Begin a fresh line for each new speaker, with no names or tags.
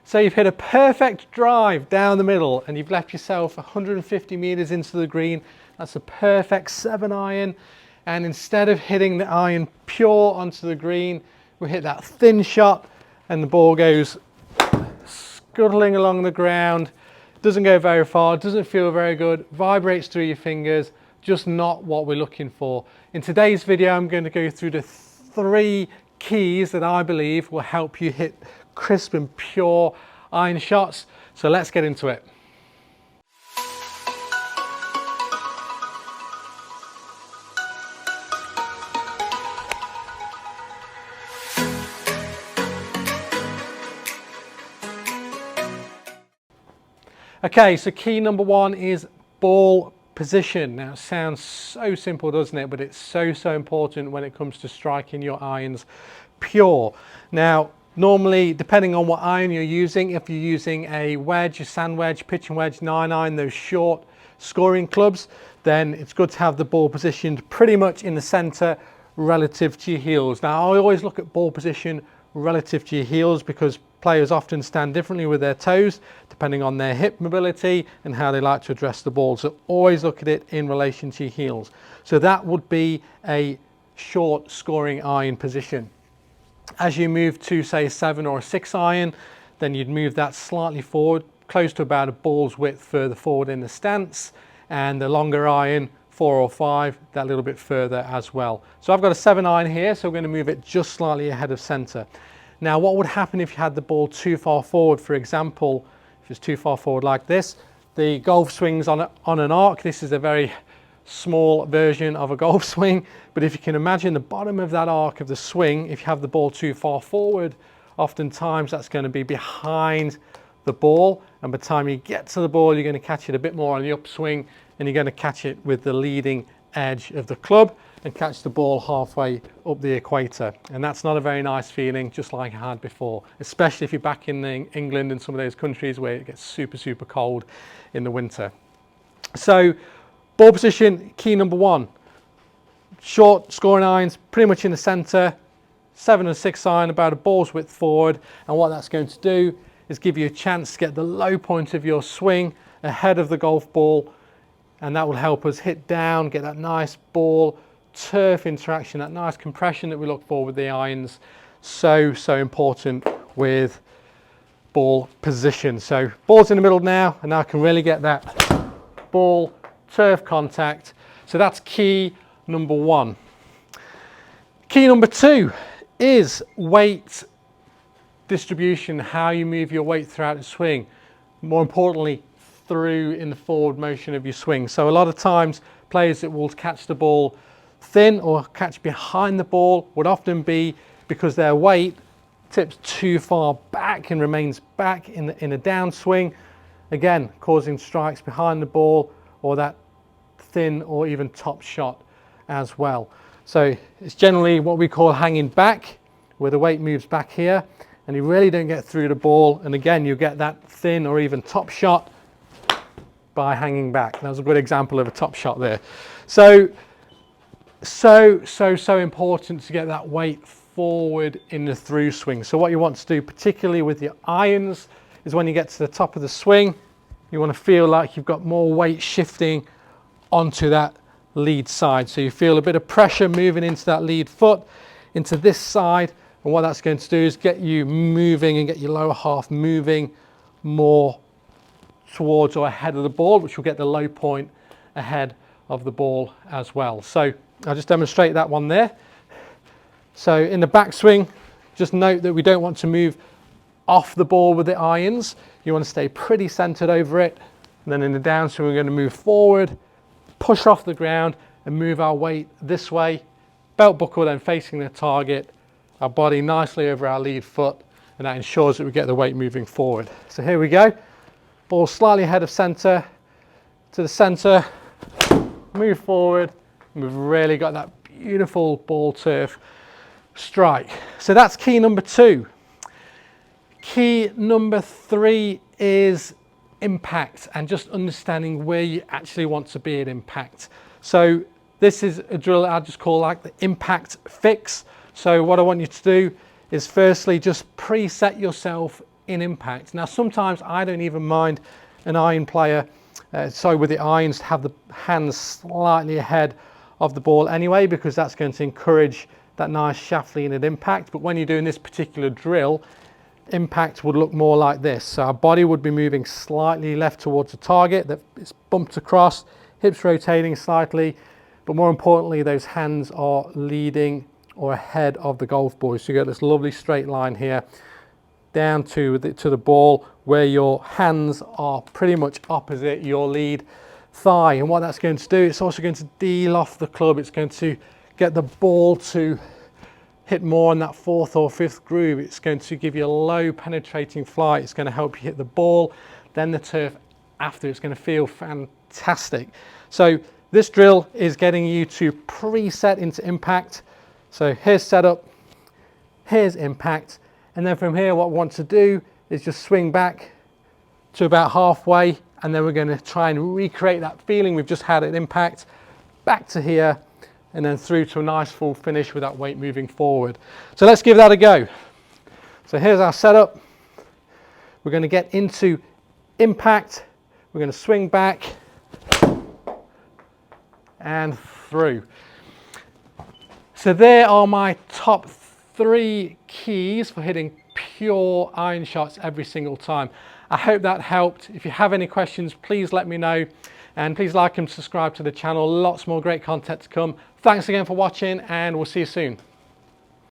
So you've hit a perfect drive down the middle and you've left yourself 150 meters into the green. That's a perfect 7-iron. And instead of hitting the iron pure onto the green, we hit that thin shot and the ball goes scuttling along the ground. Doesn't go very far, doesn't feel very good, vibrates through your fingers, just not what we're looking for. In today's video, I'm going to go through the 3 keys that I believe will help you hit crisp and pure iron shots. So let's get into it. Okay, so key number 1 is ball position. Now it sounds so simple, doesn't it? But it's so important when it comes to striking your irons pure. Now, normally, depending on what iron you're using, if you're using a wedge, a sand wedge, pitching wedge, 9-iron, those short scoring clubs, then it's good to have the ball positioned pretty much in the center relative to your heels. Now, I always look at ball position relative to your heels because players often stand differently with their toes depending on their hip mobility and how they like to address the ball. So always look at it in relation to your heels. So that would be a short scoring iron position. As you move to, say, a 7 or a 6-iron, then you'd move that slightly forward, close to about a ball's width further forward in the stance, and the longer iron, 4 or 5, that little bit further as well. So I've got a 7-iron here, so we're going to move it just slightly ahead of center. Now, what would happen if you had the ball too far forward? For example, if it's too far forward like this, the golf swing's on an arc. This is a very small version of a golf swing, but if you can imagine the bottom of that arc of the swing, if you have the ball too far forward, oftentimes that's going to be behind the ball, and by the time you get to the ball, you're going to catch it a bit more on the upswing, and you're going to catch it with the leading edge of the club and catch the ball halfway up the equator. And that's not a very nice feeling, just like I had before, especially if you're back in England and some of those countries where it gets super cold in the winter. So ball position, key number 1. Short scoring irons, pretty much in the center, 7 and 6-iron, about a ball's width forward. And what that's going to do is give you a chance to get the low point of your swing ahead of the golf ball. And that will help us hit down, get that nice ball turf interaction, that nice compression that we look for with the irons. So important with ball position. So ball's in the middle now, and now I can really get that ball turf contact. So that's key number 1. Key number 2 is weight distribution, how you move your weight throughout the swing. More importantly, through in the forward motion of your swing. So a lot of times players that will catch the ball thin or catch behind the ball would often be because their weight tips too far back and remains back in a downswing, again causing strikes behind the ball or that thin or even top shot as well. So it's generally what we call hanging back, where the weight moves back here and you really don't get through the ball, and again you get that thin or even top shot by hanging back. That was a good example of a top shot there. So important to get that weight forward in the through swing. So what you want to do, particularly with your irons, is when you get to the top of the swing, you want to feel like you've got more weight shifting onto that lead side. So you feel a bit of pressure moving into that lead foot, into this side, and what that's going to do is get you moving and get your lower half moving more towards or ahead of the ball, which will get the low point ahead of the ball as well. So I'll just demonstrate that one there. So in the backswing, just note that we don't want to move off the ball with the irons. You want to stay pretty centered over it. And then in the downswing, we're going to move forward, push off the ground and move our weight this way. Belt buckle then facing the target, our body nicely over our lead foot, and that ensures that we get the weight moving forward. So here we go. Ball slightly ahead of center, to the center, move forward, and we've really got that beautiful ball turf strike. So that's key number 2. Key number 3 is impact and just understanding where you actually want to be at impact. So this is a drill I just call like the impact fix. So what I want you to do is firstly just preset yourself in impact. Now sometimes I don't even mind an iron player, with the irons, to have the hands slightly ahead of the ball anyway, because that's going to encourage that nice shaft lean at impact. But when you're doing this particular drill, impact would look more like this. So our body would be moving slightly left towards the target, that it's bumped across, hips rotating slightly, but more importantly those hands are leading or ahead of the golf ball. So you get this lovely straight line here down to the ball, where your hands are pretty much opposite your lead thigh. And what that's going to do, it's also going to deal off the club. It's going to get the ball to hit more in that fourth or fifth groove. It's going to give you a low penetrating flight. It's going to help you hit the ball, then the turf after. It's going to feel fantastic. So this drill is getting you to preset into impact. So here's setup, here's impact, and then from here what we want to do is just swing back to about halfway, and then we're going to try and recreate that feeling we've just had at impact, back to here, and then through to a nice full finish with that weight moving forward. So let's give that a go. So here's our setup. We're going to get into impact, we're going to swing back and through. So there are my top 3 keys for hitting pure iron shots every single time. I hope that helped. If you have any questions, please let me know, and please like and subscribe to the channel. Lots more great content to come. Thanks again for watching, and we'll see you soon.